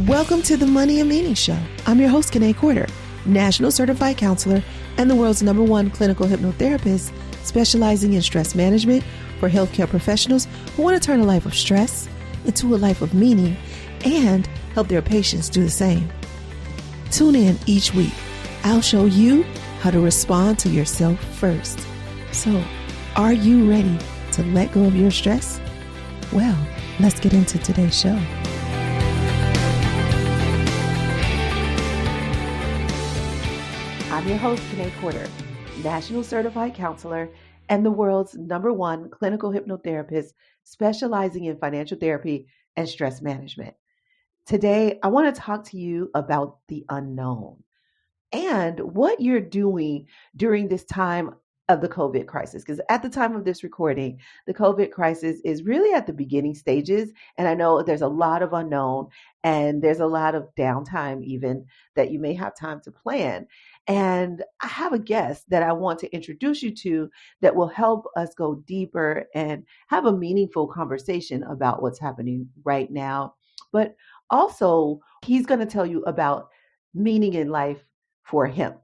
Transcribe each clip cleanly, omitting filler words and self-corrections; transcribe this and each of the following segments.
Welcome to the Money and Meaning Show. I'm your host, Kanae Corder, National Certified Counselor and the world's #1 clinical hypnotherapist, specializing in stress management for healthcare professionals who want to turn a life of stress into a life of meaning and help their patients do the same. Tune in each week. I'll show you how to respond to yourself first. So, are you ready to let go of your stress? Well, let's get into today's show. I'm your host, Kanae Corder, National Certified Counselor and the world's #1 clinical hypnotherapist, specializing in financial therapy and stress management. Today, I want to talk to you about the unknown and what you're doing during this time of the COVID crisis. Because at the time of this recording, the COVID crisis is really at the beginning stages. And I know there's a lot of unknown and there's a lot of downtime even that you may have time to plan. And I have a guest that I want to introduce you to that will help us go deeper and have a meaningful conversation about what's happening right now. But also, he's going to tell you about meaning in life for him.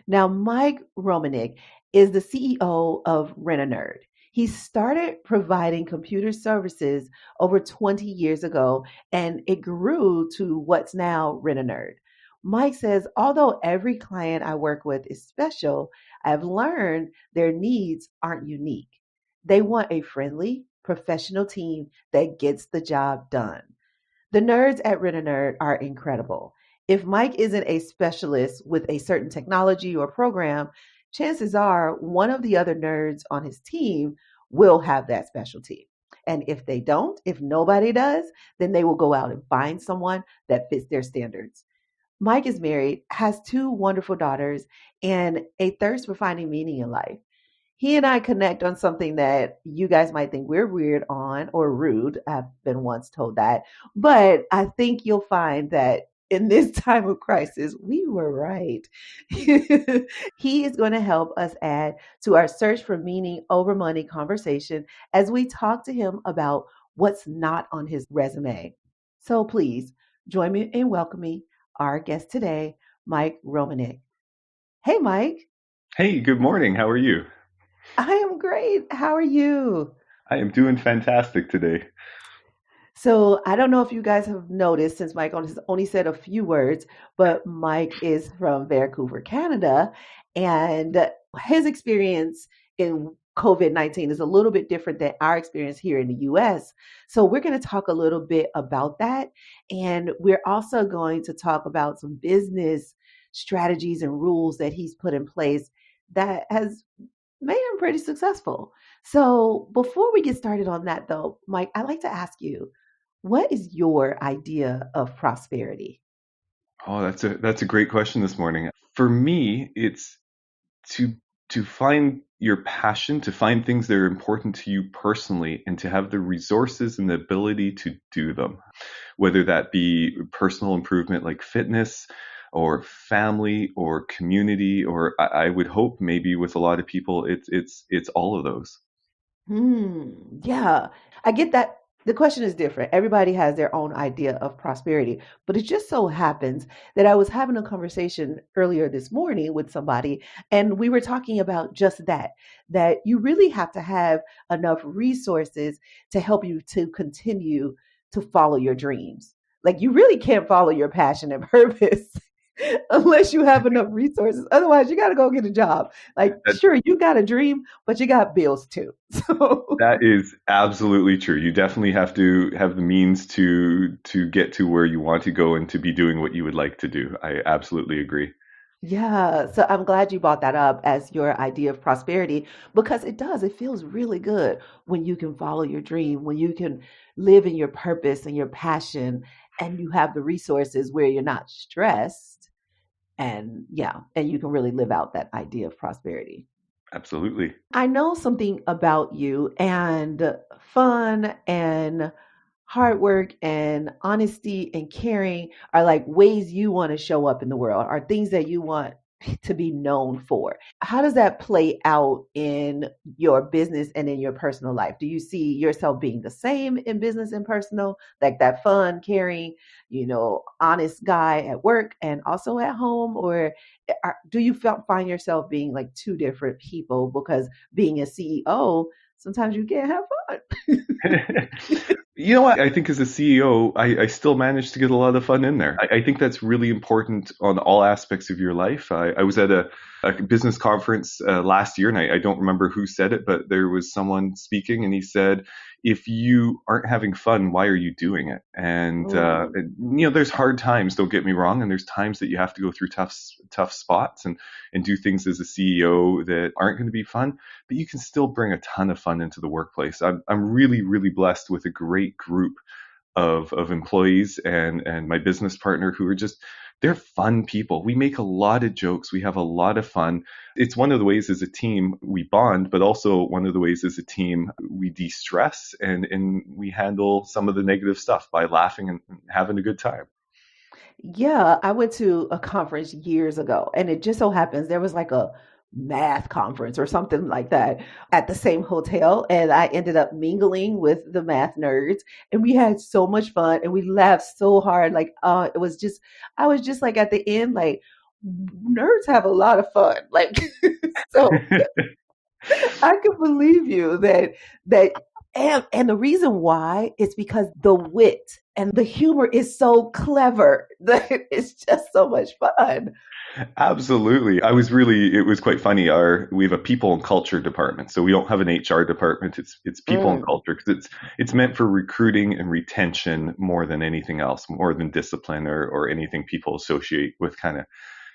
Now, Mike Romaniuk is the CEO of Rent-A-Nerd. He started providing computer services over 20 years ago, and it grew to what's now Rent-A-Nerd. Mike says, although every client I work with is special, I've learned their needs aren't unique. They want a friendly, professional team that gets the job done. The nerds at Rent-A-Nerd are incredible. If Mike isn't a specialist with a certain technology or program, chances are one of the other nerds on his team will have that specialty. And if they don't, if nobody does, then they will go out and find someone that fits their standards. Mike is married, has 2 wonderful daughters, and a thirst for finding meaning in life. He and I connect on something that you guys might think we're weird on or rude. I've been once told that. But I think you'll find that in this time of crisis, we were right. He is going to help us add to our search for meaning over money conversation as we talk to him about what's not on his resume. So please join me in welcoming our guest today, Mike Romaniuk. Hey, Mike. Hey, good morning. How are you? I am great. How are you? I am doing fantastic today. So I don't know if you guys have noticed, since Mike has only said a few words, but Mike is from Vancouver, Canada, and his experience in COVID-19 is a little bit different than our experience here in the US. So we're going to talk a little bit about that. And we're also going to talk about some business strategies and rules that he's put in place that has made him pretty successful. So before we get started on that though, Mike, I'd like to ask you, what is your idea of prosperity? Oh, that's a great question this morning. For me, it's to find your passion, to find things that are important to you personally, and to have the resources and the ability to do them. Whether that be personal improvement like fitness, or family, or community, or I would hope maybe with a lot of people, it's all of those. Yeah, I get that. The question is different. Everybody has their own idea of prosperity, but it just so happens that I was having a conversation earlier this morning with somebody, and we were talking about just that you really have to have enough resources to help you to continue to follow your dreams. Like you really can't follow your passion and purpose unless you have enough resources. Otherwise, you got to go get a job. Like, sure, you got a dream, but you got bills too. So That is absolutely true. You definitely have to have the means to get to where you want to go and to be doing what you would like to do. I absolutely agree. yeah, so I'm glad you brought that up as your idea of prosperity because it does. It feels really good when you can follow your dream, when you can live in your purpose and your passion, and you have the resources where you're not stressed. And yeah, and you can really live out that idea of prosperity. Absolutely. I know something about you, and fun and hard work and honesty and caring are like ways you want to show up in the world, are things that you want to be known for. How does that play out in your business and in your personal life? Do you see yourself being the same in business and personal, like that fun, caring, honest guy at work and also at home? Or do you find yourself being like two different people? Because being a CEO, sometimes you can't have fun. You know what? I think as a CEO, I still managed to get a lot of fun in there. I think that's really important on all aspects of your life. I was at a business conference last year, and I don't remember who said it, but there was someone speaking, and he said, if you aren't having fun, why are you doing it? There's hard times, don't get me wrong, and there's times that you have to go through tough spots and do things as a CEO that aren't going to be fun, but you can still bring a ton of fun into the workplace. I'm really, really blessed with a great group of employees and my business partner who are they're fun people. We make a lot of jokes. We have a lot of fun. It's one of the ways as a team we bond, but also one of the ways as a team we de-stress and we handle some of the negative stuff by laughing and having a good time. Yeah, I went to a conference years ago, and it just so happens there was like a math conference or something like that at the same hotel. And I ended up mingling with the math nerds, and we had so much fun and we laughed so hard. Like, I was just like at the end, like, nerds have a lot of fun. Like, so I can believe you that and the reason why is because the wit and the humor is so clever that it's just so much fun. Absolutely. It was quite funny. We have a people and culture department. So we don't have an HR department. It's people and Mm. culture because it's meant for recruiting and retention more than anything else, more than discipline or anything people associate with kind of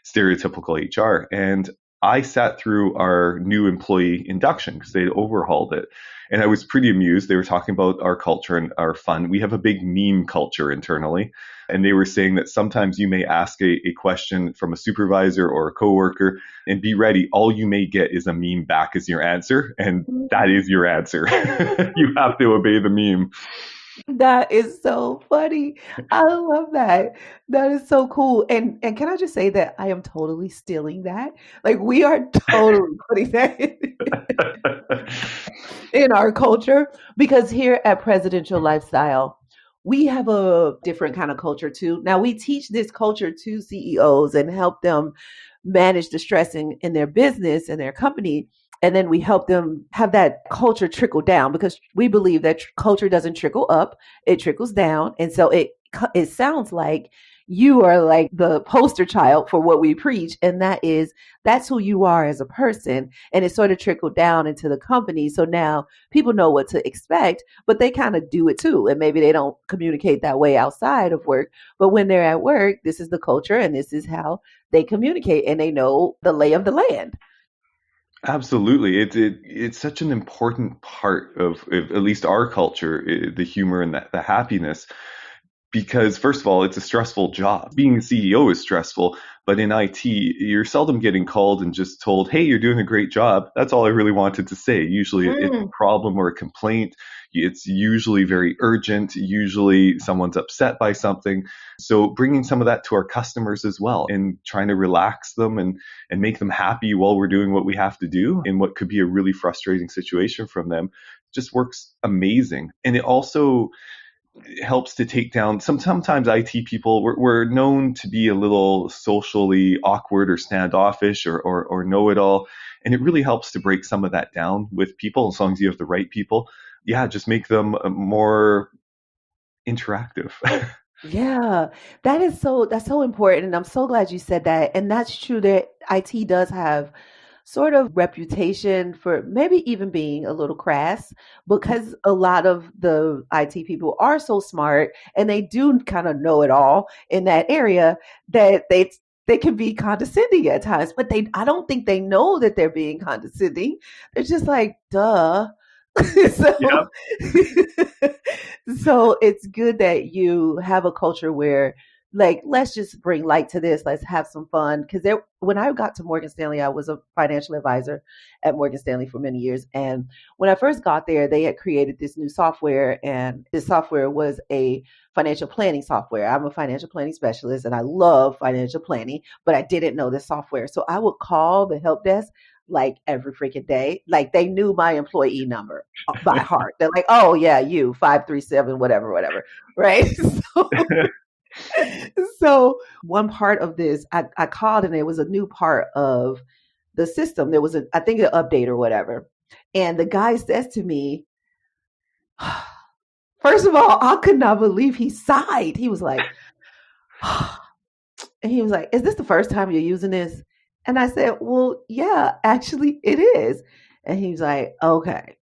stereotypical HR. And I sat through our new employee induction because they overhauled it. And I was pretty amused. They were talking about our culture and our fun. We have a big meme culture internally. And they were saying that sometimes you may ask a question from a supervisor or a coworker and be ready. All you may get is a meme back as your answer. And that is your answer. You have to obey the meme. That is so funny. I love that. That is so cool. And can I just say that I am totally stealing that? Like we are totally putting that in our culture because here at Presidential Lifestyle, we have a different kind of culture too. Now we teach this culture to CEOs and help them manage the stress in their business and their company. And then we help them have that culture trickle down because we believe that culture doesn't trickle up, it trickles down. And so it sounds like you are like the poster child for what we preach. And that's who you are as a person. And it sort of trickled down into the company. So now people know what to expect, but they kind of do it too. And maybe they don't communicate that way outside of work. But when they're at work, this is the culture and this is how they communicate and they know the lay of the land. Absolutely. It's such an important part of at least our culture, the humor and the happiness. Because first of all, it's a stressful job. Being a CEO is stressful, but in IT, you're seldom getting called and just told, hey, you're doing a great job. That's all I really wanted to say. Usually it's a Mm. problem or a complaint. It's usually very urgent. Usually someone's upset by something. So bringing some of that to our customers as well and trying to relax them and make them happy while we're doing what we have to do in what could be a really frustrating situation from them just works amazing. And it also helps to take down sometimes IT people we're known to be a little socially awkward or standoffish or know it all. And it really helps to break some of that down with people as long as you have the right people. Yeah, just make them more interactive. Yeah, that's so important. And I'm so glad you said that. And that's true that IT does have sort of reputation for maybe even being a little crass because a lot of the IT people are so smart and they do kind of know it all in that area that they can be condescending at times, but I don't think they know that they're being condescending. They're just like, duh. Yeah. so so it's good that you have a culture where like, let's just bring light to this. Let's have some fun. Because when I got to Morgan Stanley, I was a financial advisor at Morgan Stanley for many years. And when I first got there, they had created this new software, and this software was a financial planning software. I'm a financial planning specialist, and I love financial planning, but I didn't know this software. So I would call the help desk like every freaking day. Like, they knew my employee number by heart. They're like, "Oh yeah, you 537, whatever, whatever." Right. So one part of this, I called, and it was a new part of the system. There was I think an update or whatever. And the guy says to me, first of all, I could not believe he sighed. He was like, and he was like, "Is this the first time you're using this?" And I said, "Well, yeah, actually it is." And he's like, "Okay,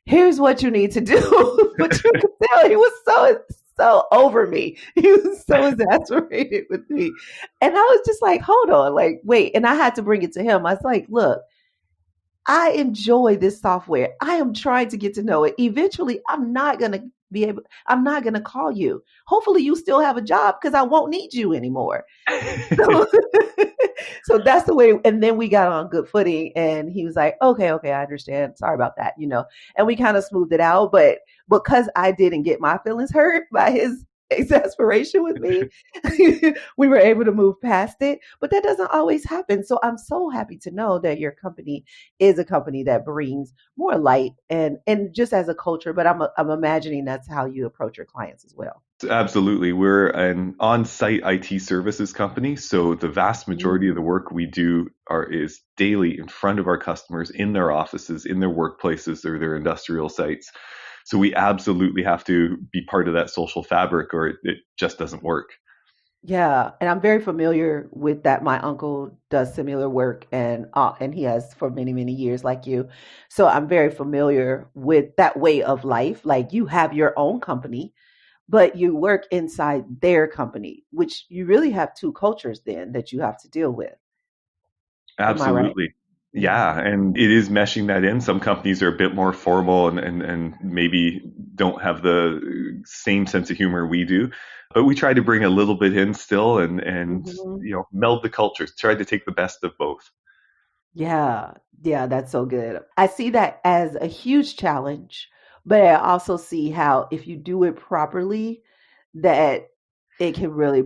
here's what you need to do." But you could tell he was so over me. He was so exasperated with me. And I was just like, hold on, like, wait. And I had to bring it to him. I was like, look, I enjoy this software. I am trying to get to know it. Eventually, I'm not going to call you. Hopefully, you still have a job because I won't need you anymore. So, so that's the way. And then we got on good footing, and he was like, okay, I understand. Sorry about that, and we kind of smoothed it out. But because I didn't get my feelings hurt by his exasperation with me, we were able to move past it. But that doesn't always happen. So I'm so happy to know that your company is a company that brings more light and just as a culture. But I'm imagining that's how you approach your clients as well. Absolutely. We're an on-site IT services company, so the vast majority of the work we do is daily in front of our customers, in their offices, in their workplaces, or their industrial sites. So we absolutely have to be part of that social fabric, or it just doesn't work. Yeah, and I'm very familiar with that. My uncle does similar work, and he has for many many years, like you. So I'm very familiar with that way of life. Like, you have your own company, but you work inside their company, which you really have two cultures then that you have to deal with. Am I right? Absolutely. Yeah. Yeah, and it is meshing that in. Some companies are a bit more formal and maybe don't have the same sense of humor we do, but we try to bring a little bit in still and Mhm. meld the cultures, try to take the best of both. Yeah, yeah, that's so good. I see that as a huge challenge, but I also see how if you do it properly, that it can really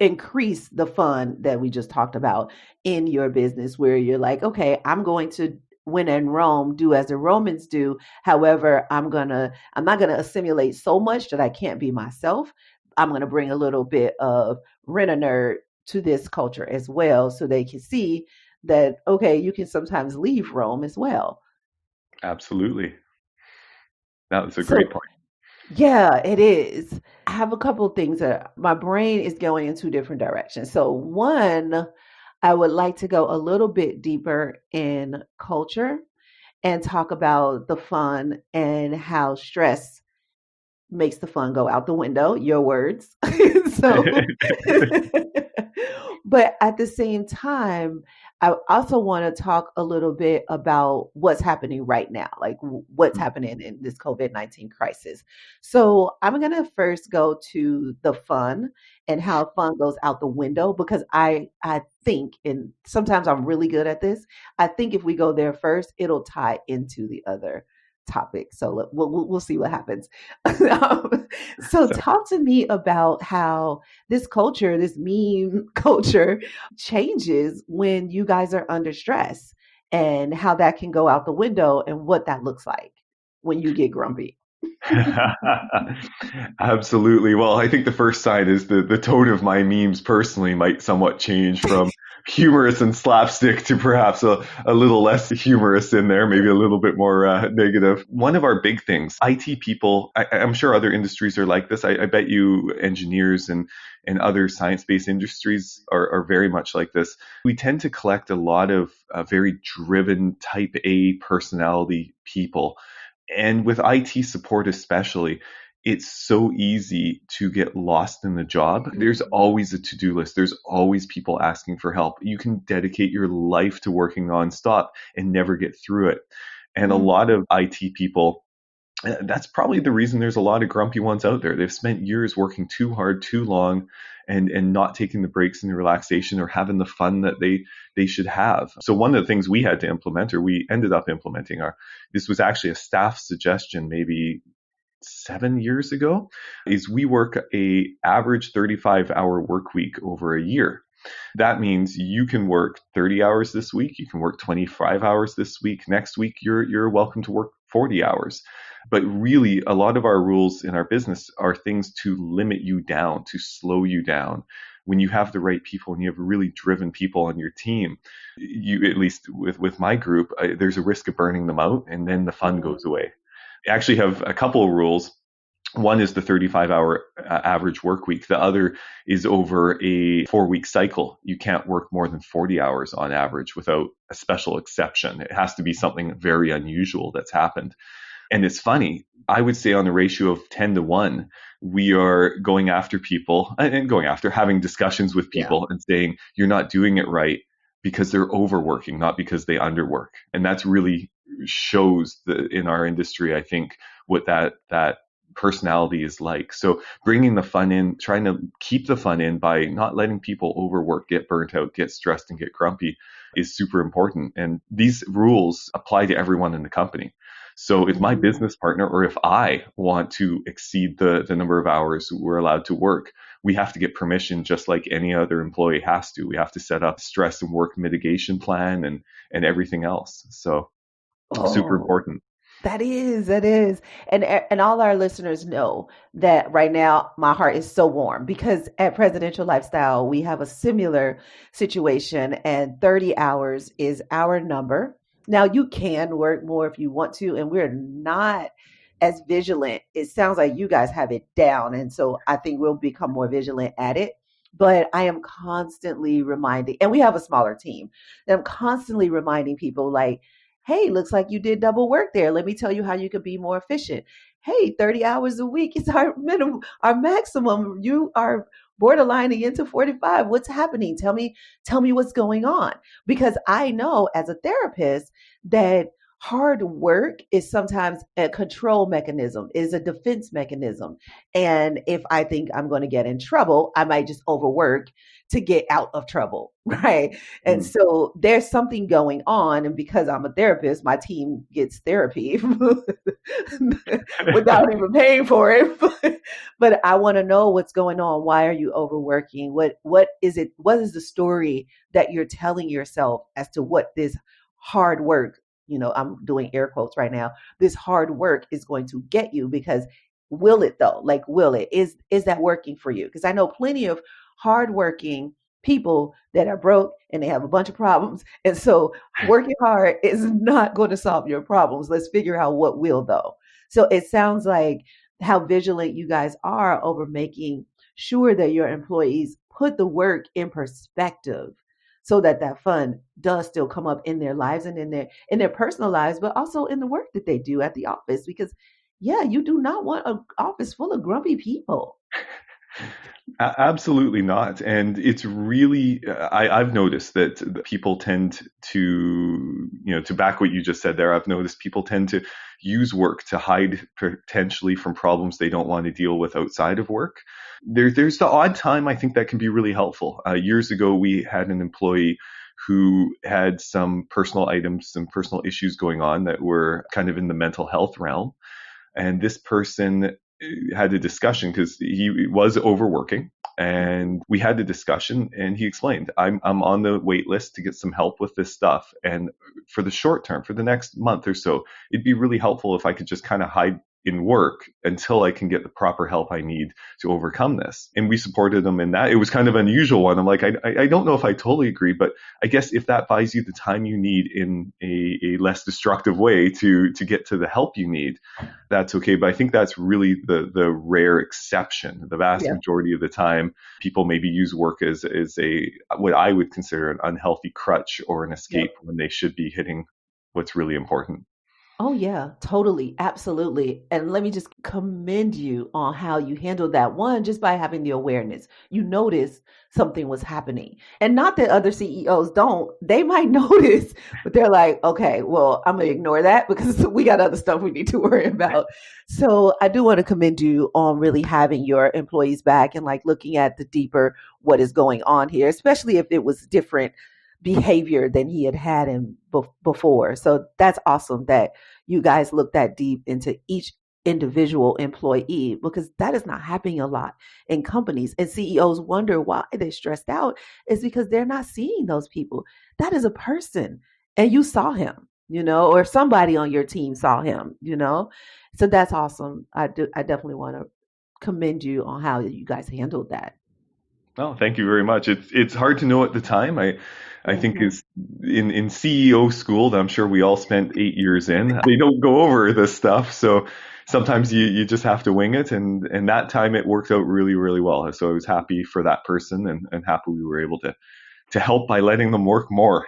increase the fun that we just talked about in your business, where you're like, okay, I'm going to when in Rome, do as the Romans do. However, I'm not gonna assimilate so much that I can't be myself. I'm gonna bring a little bit of rent a nerd to this culture as well, so they can see that, okay, you can sometimes leave Rome as well. Absolutely. That was a great So point. yeah, it is. I have a couple of things that my brain is going in two different directions. So one, I would like to go a little bit deeper in culture and talk about the fun and how stress makes the fun go out the window, your words. So, but at the same time, I also want to talk a little bit about what's happening right now, like what's happening in this COVID-19 crisis. So, I'm going to first go to the fun and how fun goes out the window, because I think, and sometimes I'm really good at this, I think if we go there first, it'll tie into the other topic. So we'll see what happens. So So talk to me about how this culture, this meme culture, changes when you guys are under stress, and how that can go out the window, and what that looks like when you get grumpy. Absolutely. Well, I think the first sign is the tone of my memes personally might somewhat change from humorous and slapstick to perhaps a little less humorous in there, maybe a little bit more negative. One of our big things, IT people, I'm sure other industries are like this. I bet you engineers and other science-based industries are very much like this. We tend to collect a lot of very driven type A personality people. And with IT support especially, it's so easy to get lost in the job. There's always a to-do list. There's always people asking for help. You can dedicate your life to working nonstop and never get through it. And a lot Mhm. of IT people That's probably the reason there's a lot of grumpy ones out there. They've spent years working too hard, too long, and not taking the breaks and the relaxation or having the fun that they should have. So one of the things we had to implement, or we ended up implementing, this was actually a staff suggestion maybe 7 years ago, is we work a average 35-hour work week over a year. That means you can work 30 hours this week, you can work 25 hours this week. Next week, you're welcome to work 40 hours. But really, a lot of our rules in our business are things to limit you down, to slow you down. When you have the right people and you have really driven people on your team, you, at least with my group, there's a risk of burning them out, and then the fun goes away. I actually have a couple of rules. One is the 35-hour average work week. The other is over a 4-week cycle. You can't work more than 40 hours on average without a special exception. It has to be something very unusual that's happened. And it's funny, I would say on a ratio of 10-1, we are going after people and having discussions with people and saying, you're not doing it right because they're overworking, not because they underwork. And that's really shows in our industry, I think, what that personality is like. So bringing the fun in, trying to keep the fun in by not letting people overwork, get burnt out, get stressed, and get grumpy is super important. And these rules apply to everyone in the company. So if my business partner, or if I want to exceed the number of hours we're allowed to work, we have to get permission just like any other employee has to. We have to set up stress and work mitigation plan and everything else. So super Oh, important. that is. And all our listeners know that right now my heart is so warm because at Presidential Lifestyle, we have a similar situation and 30 hours is our number. Now you can work more if you want to, and we're not as vigilant. It sounds like you guys have it down. And so I think we'll become more vigilant at it. But I am constantly reminding, and we have a smaller team, and I'm constantly reminding people like, hey, looks like you did double work there. Let me tell you how you could be more efficient. Hey, 30 hours a week is our minimum, our maximum. You are borderlining into 45. What's happening? Tell me what's going on. Because I know as a therapist that hard work is sometimes a control mechanism, is a defense mechanism. And if I think I'm going to get in trouble, I might just overwork to get out of trouble, right? And Mm. so there's something going on. And because I'm a therapist, my team gets therapy without even paying for it. But I want to know what's going on. Why are you overworking? What is it? What is the story that you're telling yourself as to what this hard work, I'm doing air quotes right now, this hard work is going to get you? Because will it though? Like, will it? Is that working for you? Because I know plenty of hardworking people that are broke and they have a bunch of problems. And so working hard is not going to solve your problems. Let's figure out what will though. So it sounds like how vigilant you guys are over making sure that your employees put the work in perspective so that that fun does still come up in their lives and in their personal lives, but also in the work that they do at the office. Because yeah, you do not want an office full of grumpy people. Absolutely not. And it's really, I've noticed that people tend to back what you just said there, I've noticed people tend to use work to hide potentially from problems they don't want to deal with outside of work. There's the odd time I think that can be really helpful. Years ago, we had an employee who had some personal items, some personal issues going on that were kind of in the mental health realm. And this person had a discussion because he was overworking, and we had the discussion and he explained, I'm on the wait list to get some help with this stuff. And for the short term, for the next month or so, it'd be really helpful if I could just kind of hide in work until I can get the proper help I need to overcome this. And we supported him in that. It was kind of an unusual one. I'm like, I don't know if I totally agree, but I guess if that buys you the time you need in a less destructive way to get to the help you need, that's okay. But I think that's really the rare exception. The vast Yeah. majority of the time, people maybe use work as a what I would consider an unhealthy crutch or an escape Yep. when they should be hitting what's really important. Oh, yeah, totally. Absolutely. And let me just commend you on how you handled that one just by having the awareness. You noticed something was happening. And not that other CEOs don't, they might notice, but they're like, okay, well, I'm going to ignore that because we got other stuff we need to worry about. So I do want to commend you on really having your employees back and like looking at the deeper what is going on here, especially if it was different behavior than he had had in before. So that's awesome that you guys look that deep into each individual employee because that is not happening a lot in companies. And CEOs wonder why they're stressed out is because they're not seeing those people. That is a person and you saw him, or somebody on your team saw him. So that's awesome. I definitely want to commend you on how you guys handled that. Oh, thank you very much. It's hard to know at the time. I think Mhm. is in CEO school that I'm sure we all spent 8 years in. They don't go over this stuff, so sometimes you just have to wing it. And that time it worked out really really well. So I was happy for that person and happy we were able to help by letting them work more.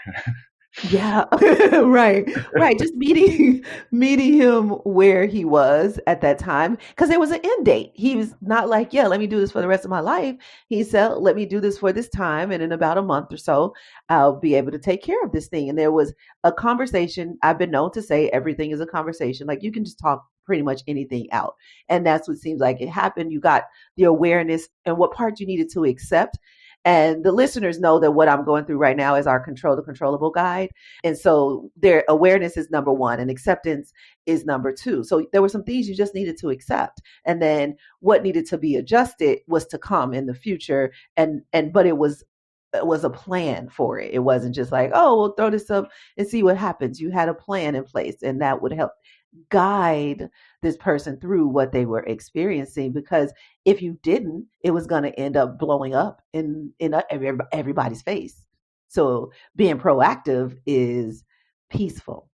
Yeah, right, right. Just meeting meeting him where he was at that time because there was an end date. He was not like, yeah, let me do this for the rest of my life. He said, let me do this for this time, and in about a month or so, I'll be able to take care of this thing. And there was a conversation. I've been known to say everything is a conversation. Like you can just talk pretty much anything out, and that's what seems like it happened. You got the awareness and what part you needed to accept. And the listeners know that what I'm going through right now is our Control the Controllable guide. And so their awareness is number one and acceptance is number two. So there were some things you just needed to accept. And then what needed to be adjusted was to come in the future. But it was a plan for it. It wasn't just like, oh, we'll throw this up and see what happens. You had a plan in place and that would help guide this person through what they were experiencing because if you didn't it was going to end up blowing up in everybody's face. So being proactive is peaceful.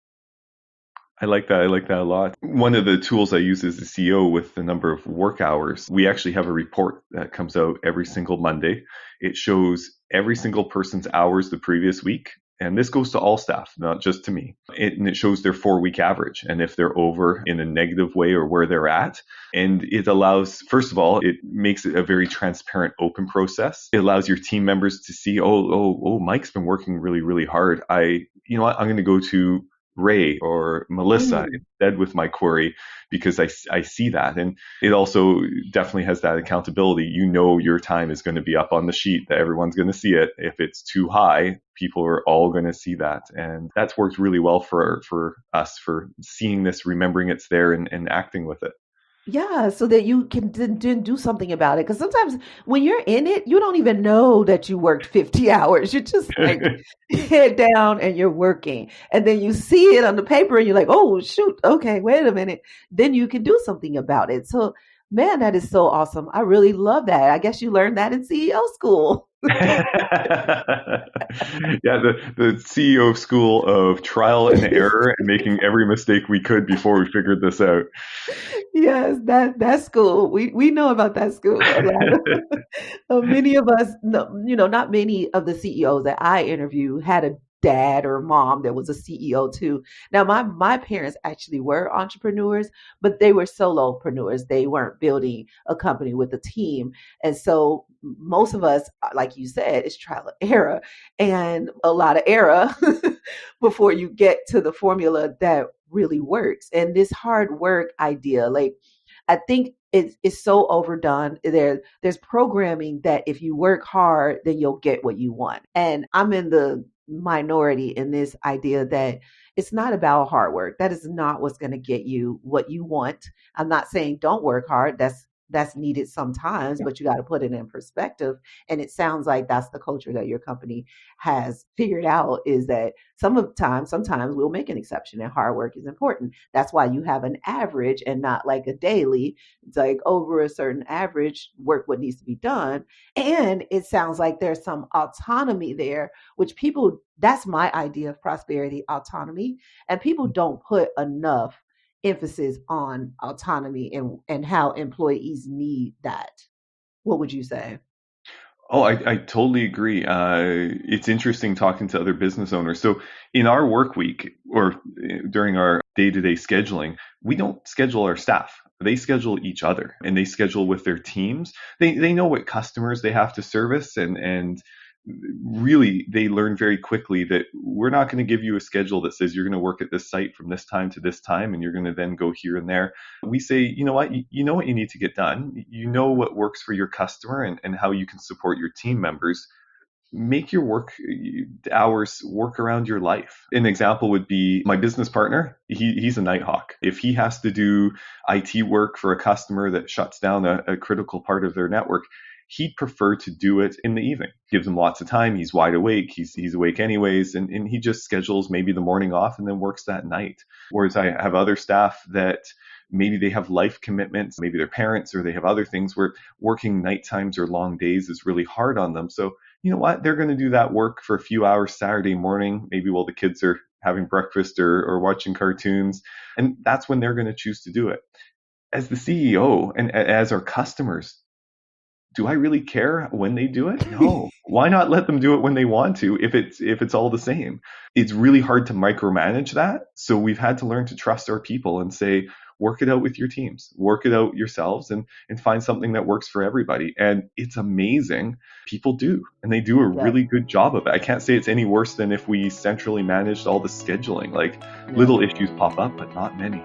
I like that. I like that a lot. One of the tools I use as a CEO with the number of work hours, we actually have a report that comes out every single Monday. It shows every single person's hours the previous week. And this goes to all staff, not just to me. And it shows their 4 week average and if they're over in a negative way or where they're at. And it allows, first of all, it makes it a very transparent, open process. It allows your team members to see, Mike's been working really, really hard. You know what, I'm going to go to Ray or Melissa Mm. instead with my query because I see that. And it also definitely has that accountability. You know, your time is going to be up on the sheet that everyone's going to see it. If it's too high, people are all going to see that. And that's worked really well for us for seeing this, remembering it's there and acting with it. Yeah, so that you can then do something about it. Because sometimes when you're in it, you don't even know that you worked 50 hours. You're just like head down and you're working. And then you see it on the paper and you're like, oh, shoot, okay, wait a minute. Then you can do something about it. So, man, that is so awesome. I really love that. I guess you learned that in CEO school. Yeah, the CEO of school of trial and error and making every mistake we could before we figured this out. Yes, that school. We know about that school. A lot many of us, no, not many of the CEOs that I interview had a dad or mom that was a CEO too. Now, my parents actually were entrepreneurs, but they were solopreneurs. They weren't building a company with a team, and so most of us, like you said, it's trial and error, and a lot of error before you get to the formula that really works. And this hard work idea, like I think it's so overdone. There's programming that if you work hard, then you'll get what you want. And I'm in the minority in this idea that it's not about hard work. That is not what's going to get you what you want. I'm not saying don't work hard. That's needed sometimes, but you got to put it in perspective. And it sounds like that's the culture that your company has figured out is that sometimes we'll make an exception and hard work is important. That's why you have an average and not like a daily. It's like over a certain average, work what needs to be done. And it sounds like there's some autonomy there, which that's my idea of prosperity, autonomy. And people don't put enough emphasis on autonomy and how employees need that. What would you say? Oh, I totally agree. It's interesting talking to other business owners. So in our work week or during our day-to-day scheduling, we don't schedule our staff. They schedule each other and they schedule with their teams. They know what customers they have to service and really they learn very quickly that we're not going to give you a schedule that says you're going to work at this site from this time to this time and you're going to then go here and there. We say, you know what, you know what you need to get done. You know what works for your customer and how you can support your team members. Make your work hours work around your life. An example would be my business partner. He's a nighthawk. If he has to do IT work for a customer that shuts down a critical part of their network, he'd prefer to do it in the evening. Gives him lots of time. He's wide awake. He's awake anyways. And he just schedules maybe the morning off and then works that night. Whereas I have other staff that maybe they have life commitments, maybe they're parents or they have other things where working night times or long days is really hard on them. So you know what? They're going to do that work for a few hours Saturday morning, maybe while the kids are having breakfast or watching cartoons. And that's when they're going to choose to do it. As the CEO and as our customers, do I really care when they do it? No. Why not let them do it when they want to if it's all the same? It's really hard to micromanage that. So we've had to learn to trust our people and say, work it out with your teams, work it out yourselves and find something that works for everybody. And it's amazing. People do, and they do a really good job of it. I can't say it's any worse than if we centrally managed all the scheduling. Like little issues pop up, but not many.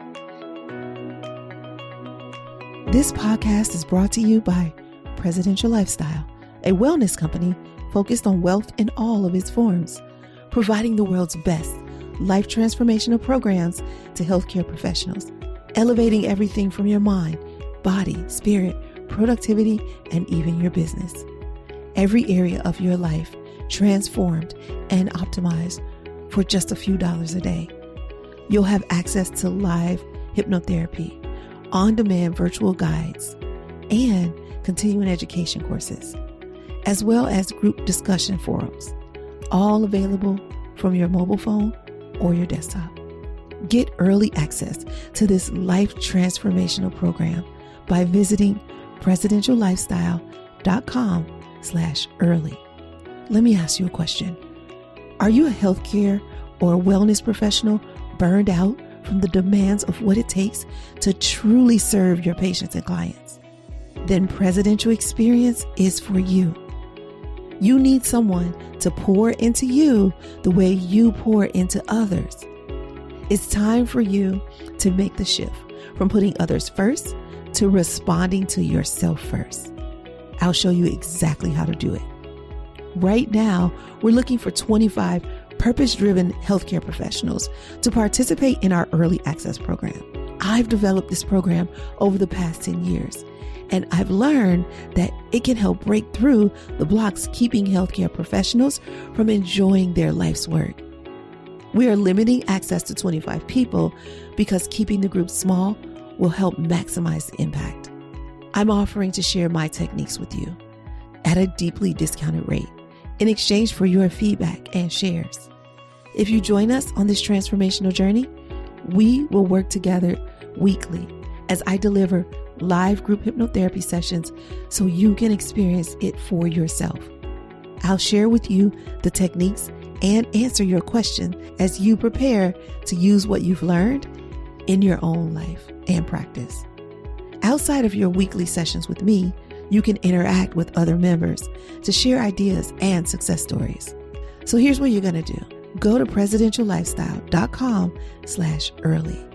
This podcast is brought to you by Presidential Lifestyle, a wellness company focused on wealth in all of its forms, providing the world's best life transformational programs to healthcare professionals, elevating everything from your mind, body, spirit, productivity, and even your business. Every area of your life transformed and optimized for just a few dollars a day. You'll have access to live hypnotherapy, on-demand virtual guides, and continuing education courses, as well as group discussion forums, all available from your mobile phone or your desktop. Get early access to this life transformational program by visiting presidentiallifestyle.com/early. Let me ask you a question. Are you a healthcare or a wellness professional burned out from the demands of what it takes to truly serve your patients and clients? Then Presidential Experience is for you. You need someone to pour into you the way you pour into others. It's time for you to make the shift from putting others first to responding to yourself first. I'll show you exactly how to do it. Right now, we're looking for 25 purpose-driven healthcare professionals to participate in our early access program. I've developed this program over the past 10 years. And I've learned that it can help break through the blocks keeping healthcare professionals from enjoying their life's work. We are limiting access to 25 people because keeping the group small will help maximize the impact. I'm offering to share my techniques with you at a deeply discounted rate in exchange for your feedback and shares. If you join us on this transformational journey, we will work together weekly as I deliver live group hypnotherapy sessions so you can experience it for yourself. I'll share with you the techniques and answer your question as you prepare to use what you've learned in your own life and practice. Outside of your weekly sessions with me, you can interact with other members to share ideas and success stories. So here's what you're going to do. Go to presidentiallifestyle.com/early.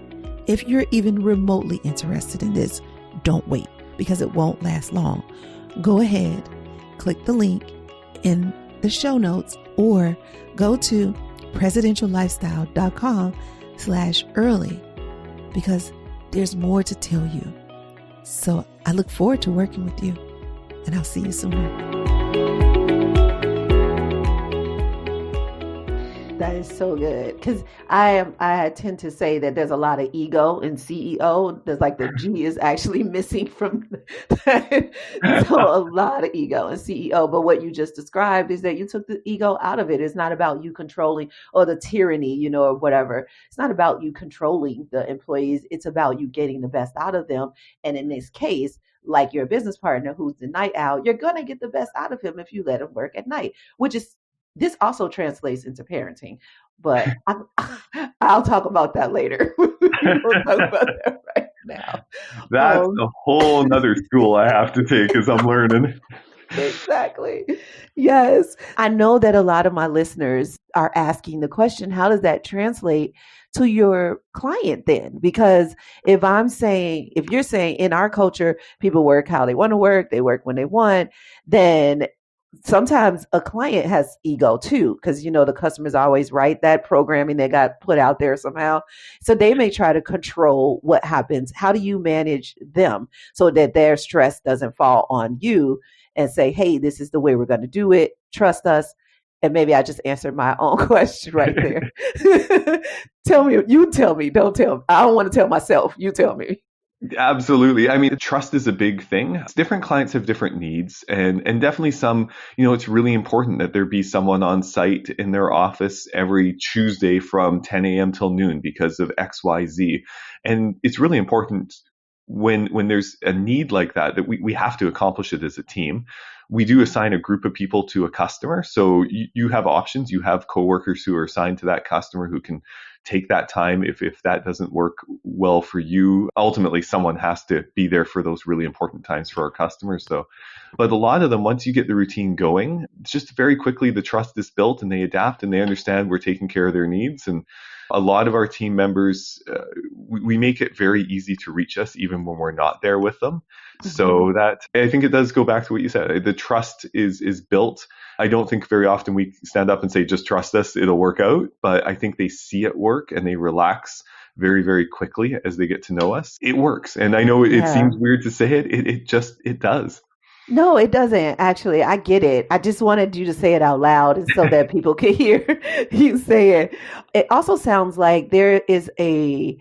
If you're even remotely interested in this, don't wait because it won't last long. Go ahead, click the link in the show notes or go to presidentiallifestyle.com/early because there's more to tell you. So I look forward to working with you and I'll see you soon. That is so good because I tend to say that there's a lot of ego in CEO. There's like the G is actually missing from so a lot of ego in CEO. But what you just described is that you took the ego out of it. It's not about you controlling or the tyranny, or whatever. It's not about you controlling the employees. It's about you getting the best out of them. And in this case, like your business partner who's the night owl, you're going to get the best out of him if you let him work at night, which is, this also translates into parenting. But I'll talk about that later. We won't talk about that right now. That's a whole nother school I have to take as I'm learning. Exactly. Yes. I know that a lot of my listeners are asking the question, how does that translate to your client then? Because if you're saying in our culture, people work how they want to work, they work when they want, then sometimes a client has ego too, because the customers always right, that programming that got put out there somehow. So they may try to control what happens. How do you manage them so that their stress doesn't fall on you and say, hey, this is the way we're going to do it. Trust us. And maybe I just answered my own question right there. Tell me, you tell me, don't tell me. I don't want to tell myself. You tell me. Absolutely. I mean, trust is a big thing. Different clients have different needs, and definitely some, it's really important that there be someone on site in their office every Tuesday from 10 a.m. till noon because of XYZ. And it's really important when there's a need like that we have to accomplish it as a team. We do assign a group of people to a customer. So you have options. You have coworkers who are assigned to that customer who can take that time if that doesn't work well for you. Ultimately, someone has to be there for those really important times for our customers, though. But a lot of them, once you get the routine going, it's just very quickly the trust is built and they adapt and they understand we're taking care of their needs. And a lot of our team members, we make it very easy to reach us even when we're not there with them. Mm-hmm. So that, I think it does go back to what you said. The trust is built. I don't think very often we stand up and say, just trust us, it'll work out. But I think they see it work and they relax very, very quickly as they get to know us. It works. And I know it seems weird to say it. It does. No, it doesn't. Actually, I get it. I just wanted you to say it out loud and so that people can hear you say it. It also sounds like there is a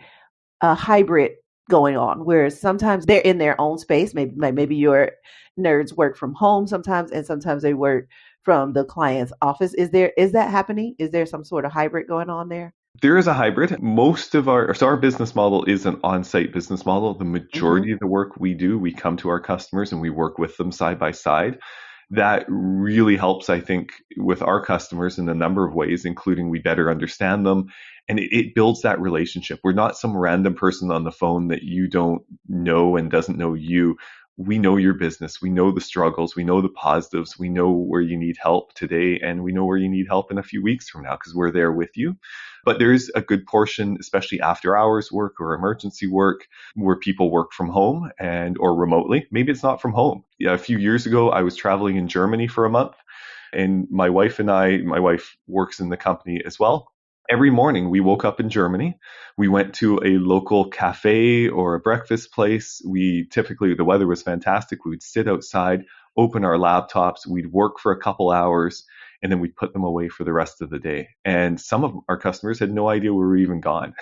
hybrid going on where sometimes they're in their own space. Maybe your nerds work from home sometimes, and sometimes they work from the client's office. Is that happening? Is there some sort of hybrid going on there? There is a hybrid. Most of our business model is an on-site business model. The majority of the work we do, we come to our customers and we work with them side by side. That really helps, I think, with our customers in a number of ways, including we better understand them. And it builds that relationship. We're not some random person on the phone that you don't know and doesn't know you. We know your business. We know the struggles. We know the positives. We know where you need help today, and we know where you need help in a few weeks from now because we're there with you. But there is a good portion, especially after hours work or emergency work, where people work from home or remotely. Maybe it's not from home. Yeah, a few years ago, I was traveling in Germany for a month, and my wife works in the company as well. Every morning we woke up in Germany. We went to a local cafe or a breakfast place. The weather was fantastic. We would sit outside, open our laptops. We'd work for a couple hours, and then we'd put them away for the rest of the day. And some of our customers had no idea we were even gone.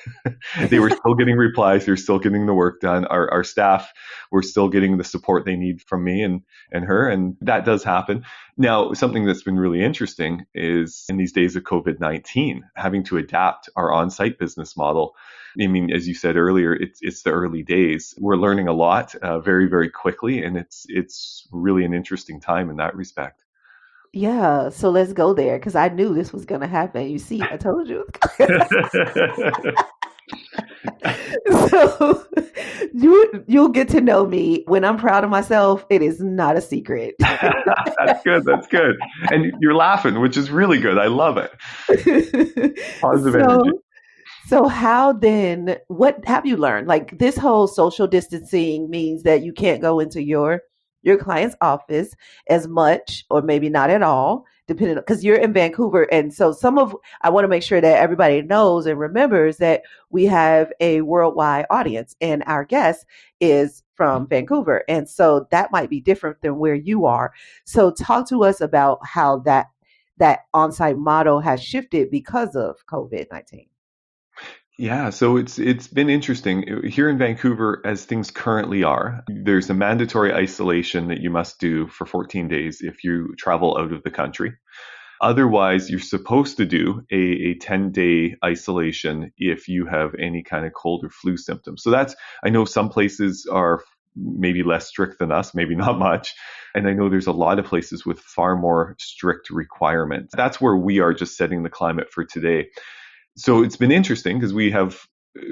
They were still getting replies. They were still getting the work done. Our staff were still getting the support they need from me and her. And that does happen. Now, something that's been really interesting is in these days of COVID-19, having to adapt our on-site business model. I mean, as you said earlier, it's the early days. We're learning a lot very, very quickly. And it's really an interesting time in that respect. Yeah, so let's go there because I knew this was going to happen. You see, I told you. So you'll get to know me when I'm proud of myself. It is not a secret. That's good. That's good. And you're laughing, which is really good. I love it. Positive energy. So how then, what have you learned? Like this whole social distancing means that you can't go into your client's office as much, or maybe not at all, depending on, because you're in Vancouver. And so I want to make sure that everybody knows and remembers that we have a worldwide audience and our guest is from Vancouver. And so that might be different than where you are. So talk to us about how that on-site model has shifted because of COVID-19. Yeah, so it's been interesting. Here in Vancouver, as things currently are, there's a mandatory isolation that you must do for 14 days if you travel out of the country. Otherwise, you're supposed to do a 10-day isolation if you have any kind of cold or flu symptoms. So I know some places are maybe less strict than us, maybe not much. And I know there's a lot of places with far more strict requirements. That's where we are just setting the climate for today. So it's been interesting because we have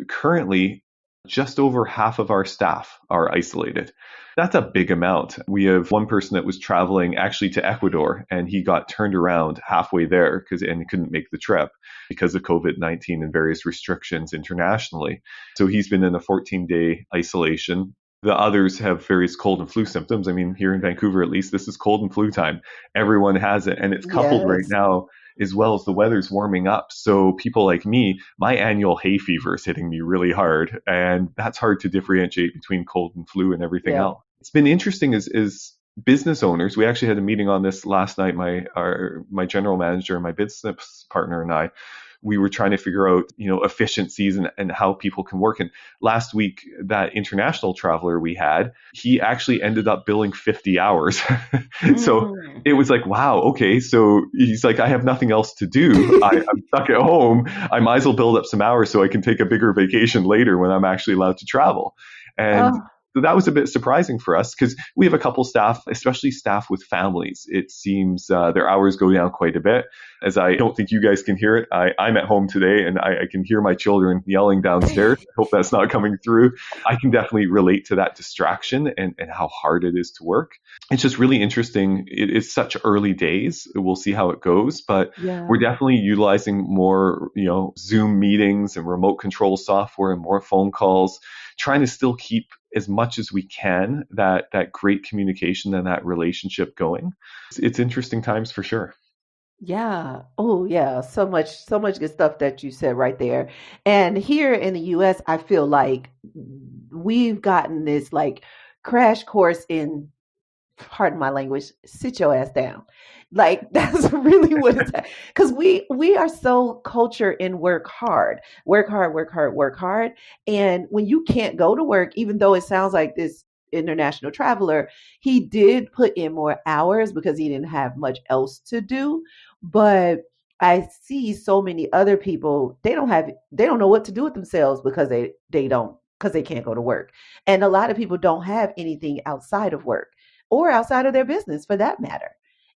currently just over half of our staff are isolated. That's a big amount. We have one person that was traveling actually to Ecuador, and he got turned around halfway there and he couldn't make the trip because of COVID-19 and various restrictions internationally. So he's been in a 14-day isolation. The others have various cold and flu symptoms. I mean, here in Vancouver, at least, this is cold and flu time. Everyone has it. And it's coupled right Yes. now as well as the weather's warming up. So people like me, my annual hay fever is hitting me really hard. And that's hard to differentiate between cold and flu and everything Yeah. else. It's been interesting as business owners. We actually had a meeting on this last night. My general manager, my business partner and I, we were trying to figure out, efficiencies and how people can work. And last week, that international traveler we had, he actually ended up billing 50 hours. So Mm. it was like, wow, okay. So he's like, I have nothing else to do. I'm stuck at home. I might as well build up some hours so I can take a bigger vacation later when I'm actually allowed to travel. And Oh, so that was a bit surprising for us because we have a couple staff, especially staff with families. It seems their hours go down quite a bit. As I don't think you guys can hear it, I'm at home today and I can hear my children yelling downstairs. I hope that's not coming through. I can definitely relate to that distraction and how hard it is to work. It's just really interesting. It's such early days. We'll see how it goes, but we're yeah. definitely utilizing more, Zoom meetings and remote control software and more phone calls, trying to still keep as much as we can that great communication and that relationship going. It's interesting times for sure. Yeah. Oh, yeah. So much good stuff that you said right there. And here in the US, I feel like we've gotten this like crash course in, pardon my language, sit your ass down. Like that's really what it's at. Because we are so culture in work hard, work hard, work hard, work hard. And when you can't go to work, even though it sounds like this international traveler, he did put in more hours because he didn't have much else to do. But I see so many other people, they don't know what to do with themselves because they can't go to work. And a lot of people don't have anything outside of work or outside of their business for that matter.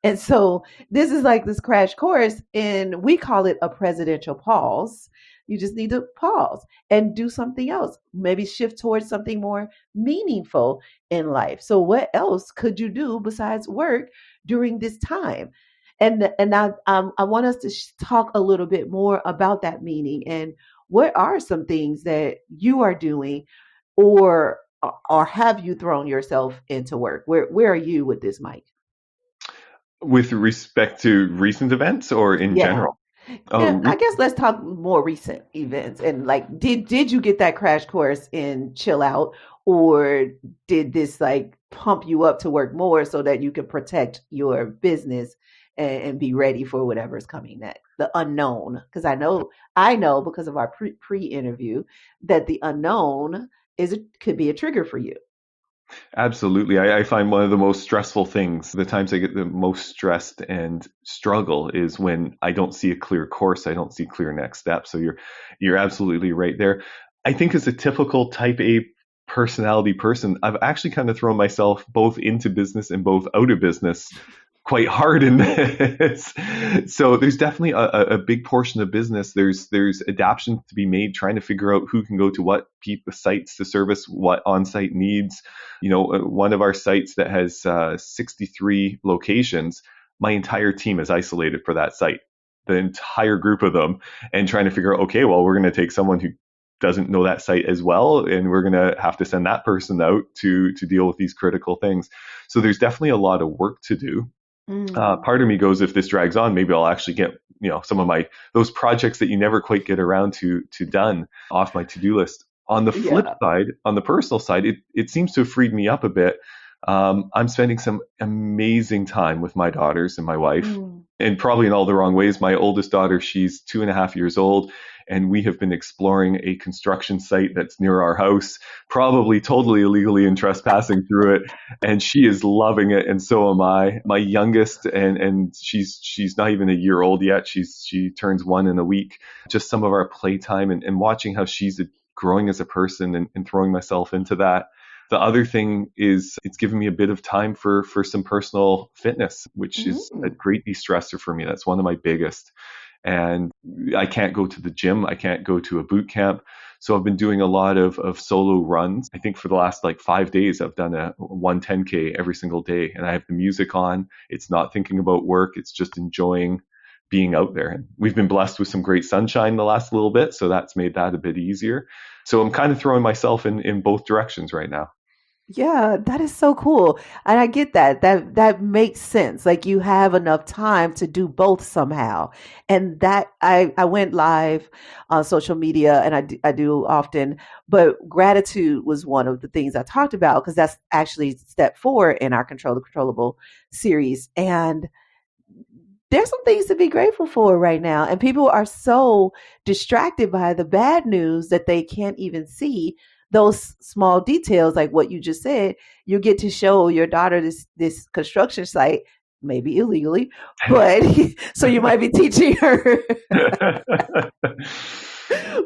And so this is like this crash course, and we call it a presidential pause. You just need to pause and do something else, maybe shift towards something more meaningful in life. So, what else could you do besides work during this time? I want us to talk a little bit more about that meaning and what are some things that you are doing or have you thrown yourself into work? Where are you with this, Mike? With respect to recent events or in Yeah. general? Oh, Yeah, I guess let's talk more recent events and like did you get that crash course in chill out or did this like pump you up to work more so that you can protect your business and be ready for whatever's coming next? The unknown, because I know because of our pre-interview that the unknown could be a trigger for you. absolutely. I find one of the most stressful things, the times I get the most stressed and struggle is when I don't see a clear course. I don't see clear next steps. So you're absolutely right there. I think as a typical type A personality person, I've actually kind of thrown myself both into business and both out of business quite hard in this. So there's definitely a big portion of business. There's adaptations to be made, trying to figure out who can go to what sites to service what on-site needs. One of our sites that has 63 locations, my entire team is isolated for that site, the entire group of them, and trying to figure out, okay, well, we're going to take someone who doesn't know that site as well, and we're going to have to send that person out to deal with these critical things. So there's definitely a lot of work to do. Mm, Part of me goes, if this drags on, maybe I'll actually get, some of those projects that you never quite get around to done off my to-do list. On the flip yeah. side, on the personal side, it seems to have freed me up a bit. I'm spending some amazing time with my daughters and my wife, Mm, and probably in all the wrong ways. My oldest daughter, she's 2.5 years old, and we have been exploring a construction site that's near our house, probably totally illegally and trespassing through it. And she is loving it, and so am I. My youngest, and she's not even a year old yet. She turns 1 in a week. Just some of our playtime and watching how she's growing as a person and throwing myself into that. The other thing is it's given me a bit of time for some personal fitness, which is a Mm. great de-stressor for me. That's one of my biggest. And I can't go to the gym. I can't go to a boot camp. So I've been doing a lot of solo runs. I think for the last like 5 days, I've done a 110K every single day, and I have the music on. It's not thinking about work. It's just enjoying being out there. And we've been blessed with some great sunshine the last little bit. So that's made that a bit easier. So I'm kind of throwing myself in both directions right now. Yeah, that is so cool. And I get that. That makes sense. Like you have enough time to do both somehow. And that I went live on social media and I do often, but gratitude was one of the things I talked about because that's actually step 4 in our Control the Controllable series. And there's some things to be grateful for right now. And people are so distracted by the bad news that they can't even see those small details, like what you just said. You get to show your daughter this construction site, maybe illegally, but so you might be teaching her